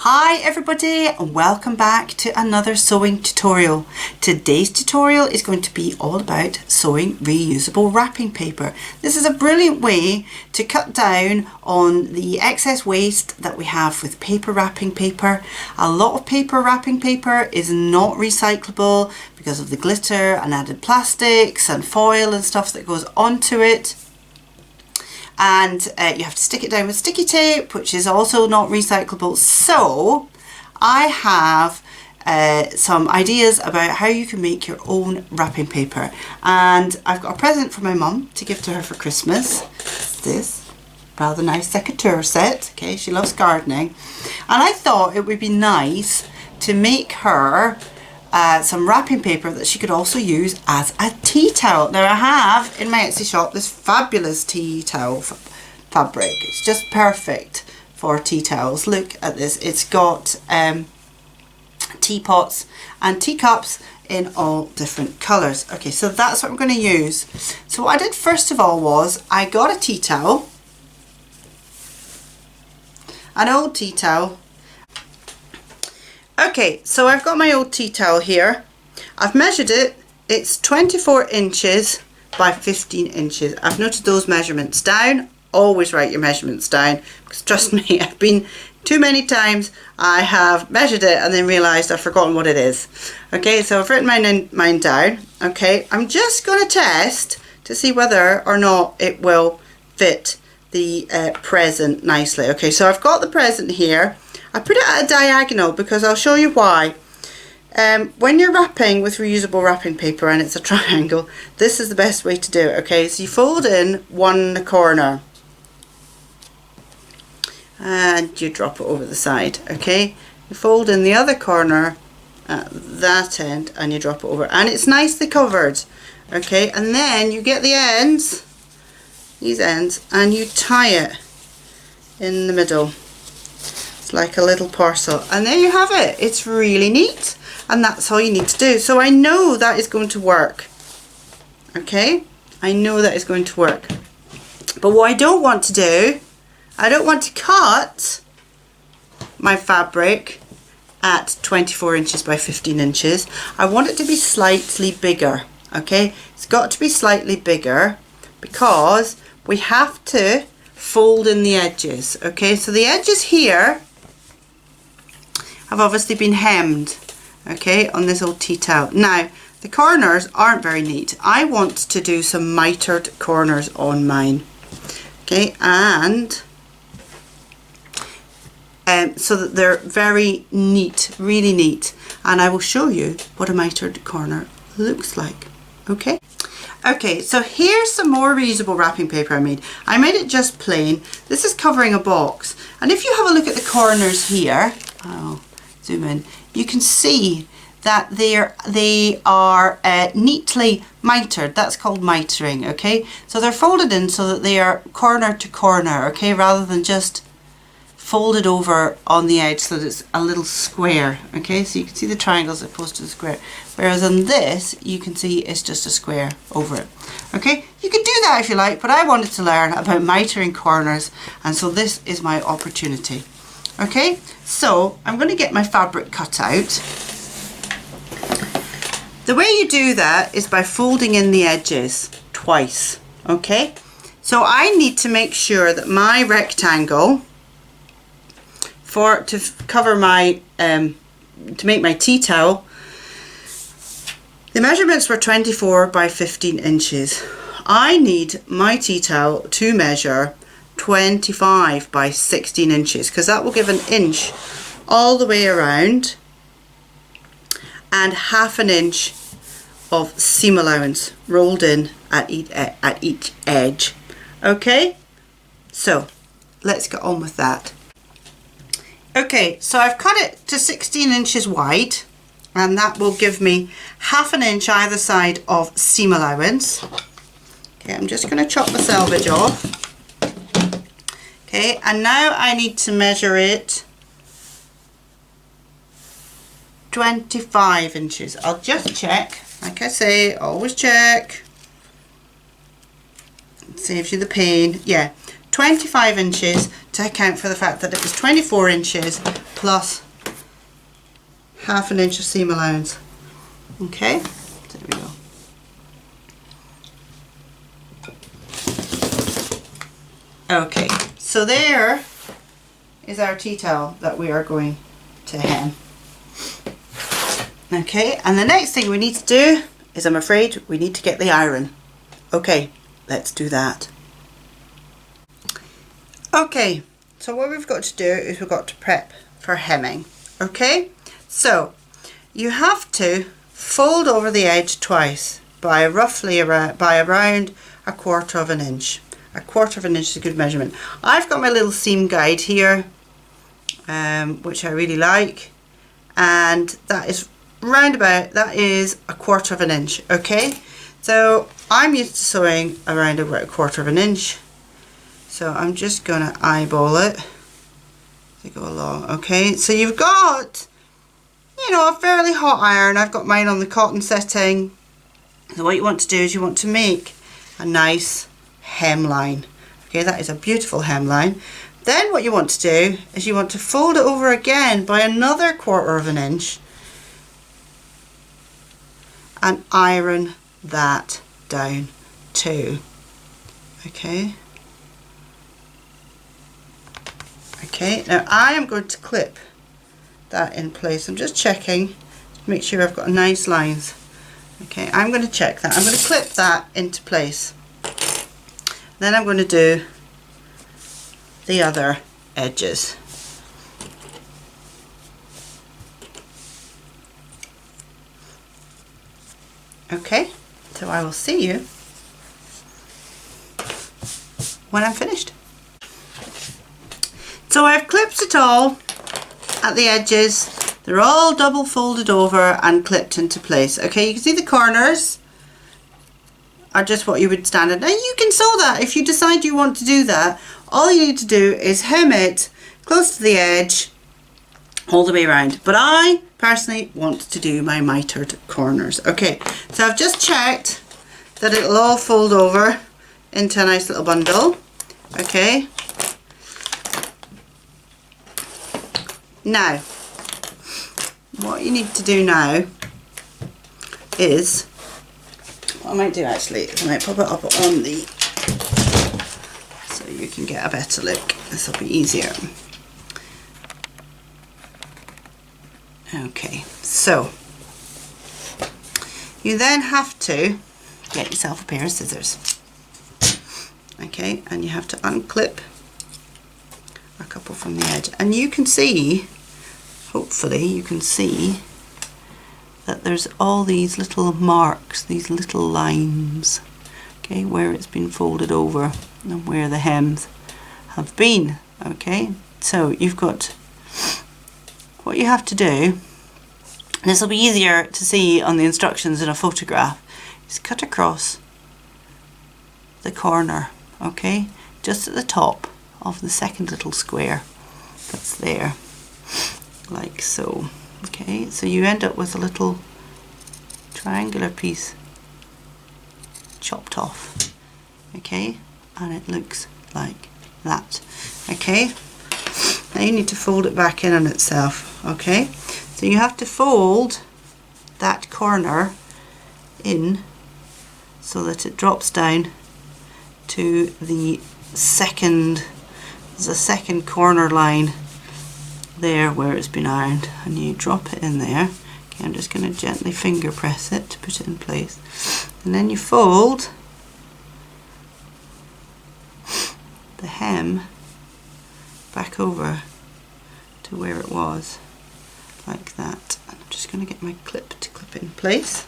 Hi everybody and welcome back to another sewing tutorial. Today's tutorial is going to be all about sewing reusable wrapping paper. This is a brilliant way to cut down on the excess waste that we have with paper wrapping paper. A lot of paper wrapping paper is not recyclable because of the glitter and added plastics and foil and stuff that goes onto it. And you have to stick it down with sticky tape, which is also not recyclable. So I have some ideas about how you can make your own wrapping paper, and I've got a present for my mum to give to her for Christmas. This rather nice secateurs set. Okay, she loves gardening, and I thought it would be nice to make her some wrapping paper that she could also use as a tea towel. Now I have in my Etsy shop this fabulous tea towel fabric. It's just perfect for tea towels. Look at this. It's got teapots and teacups in all different colours. Okay, so that's what I'm going to use. So what I did first of all was I got a tea towel, an old tea towel. Okay, so I've got my old tea towel here. I've measured it. It's 24 inches by 15 inches. I've noted those measurements down. Always write your measurements down, because trust me, I've been too many times I have measured it and then realised I've forgotten what it is. Okay, so I've written mine down. Okay, I'm just going to test to see whether or not it will fit the present nicely. Okay, so I've got the present here. I put it at a diagonal because I'll show you why. When you're wrapping with reusable wrapping paper and it's a triangle, this is the best way to do it. Okay, so you fold in one corner and you drop it over the side. Okay, you fold in the other corner at that end and you drop it over, and it's nicely covered. Okay, and then you get the ends, these ends, and you tie it in the middle. Like a little parcel, and there you have it. It's really neat, and that's all you need to do. So I know that is going to work. Okay, I know that is going to work, but what I don't want to do, I don't want to cut my fabric at 24 inches by 15 inches. I want it to be slightly bigger. Okay, it's got to be slightly bigger because we have to fold in the edges. Okay, so the edges here have obviously been hemmed, okay, on this old tea towel. Now, the corners aren't very neat. I want to do some mitred corners on mine, okay, and so that they're very neat, really neat, and I will show you what a mitred corner looks like, okay? Okay, so here's some more reusable wrapping paper I made. I made it just plain. This is covering a box, and if you have a look at the corners here, oh, zoom in, you can see that they are neatly mitered. That's called mitering. Okay, so they're folded in so that they are corner to corner, okay, rather than just folded over on the edge so that it's a little square. Okay, so you can see the triangles as opposed to the square, whereas on this you can see it's just a square over it. Okay, you can do that if you like, but I wanted to learn about mitering corners, and so this is my opportunity. Okay, so I'm going to get my fabric cut out. The way you do that is by folding in the edges twice. Okay, so I need to make sure that my rectangle to cover my to make my tea towel, the measurements were 24 by 15 inches. I need my tea towel to measure 25 by 16 inches, because that will give an inch all the way around and half an inch of seam allowance rolled in at each edge. Okay, so let's get on with that. Okay, so I've cut it to 16 inches wide, and that will give me half an inch either side of seam allowance. Okay, I'm just going to chop the selvage off. Okay, and now I need to measure it 25 inches. I'll just check. Like I say, always check. It saves you the pain. Yeah, 25 inches to account for the fact that it was 24 inches plus ½ inch of seam allowance. Okay, there we go. Okay, so there is our tea towel that we are going to hem. Okay, and the next thing we need to do is, I'm afraid, we need to get the iron. Okay, let's do that. Okay, so what we've got to do is we've got to prep for hemming. Okay, so you have to fold over the edge twice by roughly around 1/4 inch. 1/4 inch is a good measurement. I've got my little seam guide here, which I really like, and that is round about, that is 1/4 inch. Okay, so I'm used to sewing around about 1/4 inch, so I'm just gonna eyeball it to go along. Okay, so you've got, you know, a fairly hot iron. I've got mine on the cotton setting. So what you want to do is you want to make a nice hemline. Okay, that is a beautiful hemline. Then what you want to do is you want to fold it over again by another 1/4 inch and iron that down too. Okay. Okay, now I am going to clip that in place. I'm just checking to make sure I've got nice lines. Okay, I'm going to check that. I'm going to clip that into place. Then I'm going to do the other edges. Okay, so I will see you when I'm finished. So I've clipped it all at the edges. They're all double folded over and clipped into place. Okay, you can see the corners are just what you would standard. Now you can sew that if you decide you want to do that. All you need to do is hem it close to the edge all the way around. But I personally want to do my mitered corners. Okay, so I've just checked that it'll all fold over into a nice little bundle. Okay. Now, what you need to do now is, what I might do actually is I might pop it up on the, so you can get a better look. This will be easier. Okay, so you then have to get yourself a pair of scissors. Okay, and you have to unclip a couple from the edge, and you can see, hopefully you can see that there's all these little marks, these little lines, okay, where it's been folded over and where the hems have been. Okay, so you've got, what you have to do, this will be easier to see on the instructions in a photograph, is cut across the corner, okay, just at the top of the second little square that's there, like so. Okay, so you end up with a little triangular piece chopped off. Okay, and it looks like that. Okay, now you need to fold it back in on itself. Okay, so you have to fold that corner in so that it drops down to the second, there's a second corner line there where it's been ironed, and you drop it in there. Okay, I'm just going to gently finger press it to put it in place, and then you fold the hem back over to where it was, like that. And I'm just going to get my clip to clip it in place.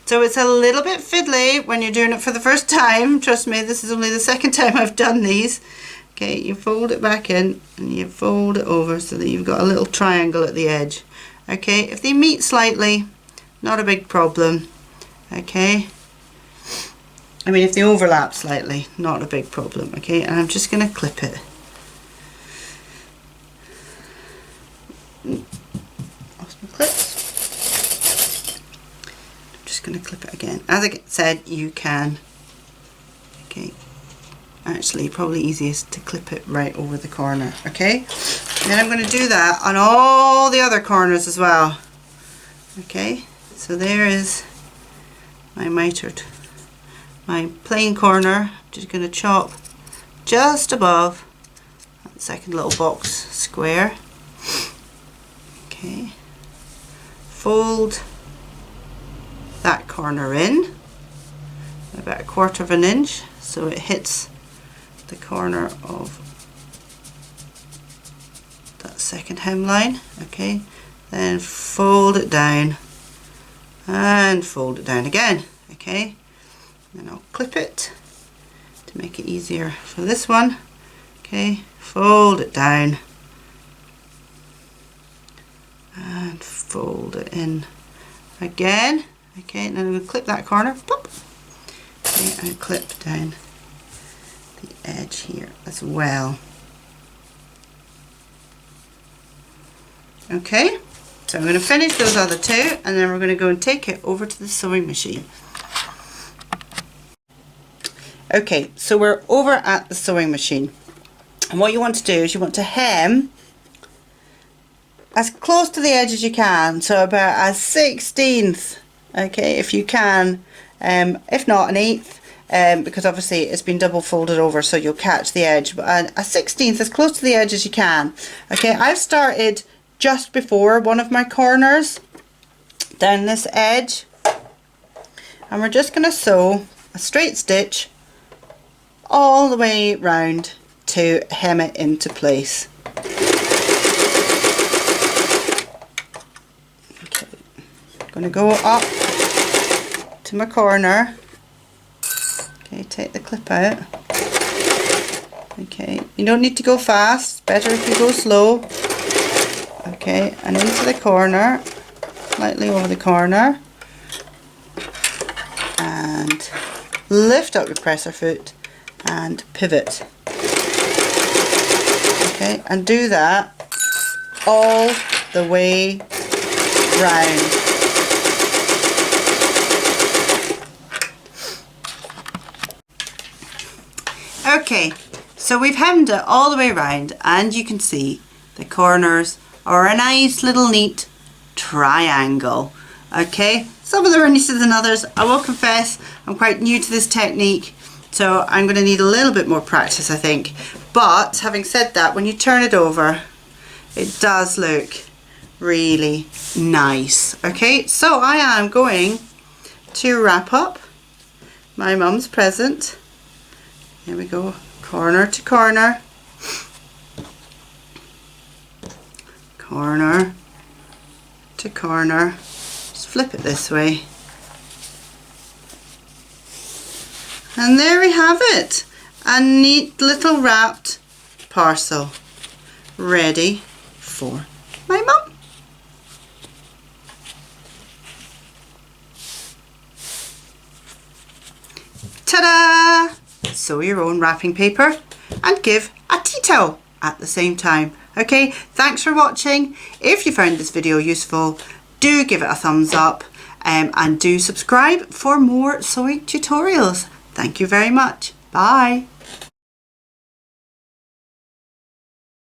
So it's a little bit fiddly when you're doing it for the first time. Trust me, this is only the second time I've done these. Okay, you fold it back in and you fold it over so that you've got a little triangle at the edge. Okay, if they meet slightly, not a big problem. Okay, I mean if they overlap slightly, not a big problem. Okay, and I'm just going to clip it. Lost my clips. Going to clip it again. As I said, you can, okay, actually probably easiest to clip it right over the corner. Okay, and then I'm going to do that on all the other corners as well. Okay, so there is my mitred, my plain corner. I'm just going to chop just above that second little box square. Okay, fold that corner in about 1/4 of an inch so it hits the corner of that second hemline. Okay, then fold it down and fold it down again. Okay, then I'll clip it to make it easier for this one. Okay, fold it down and fold it in again. Okay, and then I'm going to clip that corner. Pop. Okay, and clip down the edge here as well. Okay, so I'm going to finish those other two, and then we're going to go and take it over to the sewing machine. Okay, so we're over at the sewing machine, and what you want to do is you want to hem as close to the edge as you can, so about a 1/16, okay, if you can, if not an 1/8, because obviously it's been double folded over so you'll catch the edge, but a 1/16 as close to the edge as you can. Okay, I've started just before one of my corners down this edge, and we're just going to sew a straight stitch all the way round to hem it into place. Okay, I'm going to go up to my corner. Okay, take the clip out. Okay, you don't need to go fast, it's better if you go slow. Okay, and into the corner, slightly over the corner, and lift up your presser foot and pivot. Okay, and do that all the way round. Okay, so we've hemmed it all the way around, and you can see the corners are a nice little neat triangle. Okay, some of them are neater than others. I will confess I'm quite new to this technique, so I'm going to need a little bit more practice, I think. But having said that, when you turn it over, it does look really nice. Okay, so I am going to wrap up my mum's present. Here we go, corner to corner, corner to corner. Just flip it this way. And there we have it, a neat little wrapped parcel ready for my mum. Ta-da! Sew your own wrapping paper and give a tea towel at the same time. Okay, thanks for watching. If you found this video useful, do give it a thumbs up, and do subscribe for more sewing tutorials. Thank you very much. Bye.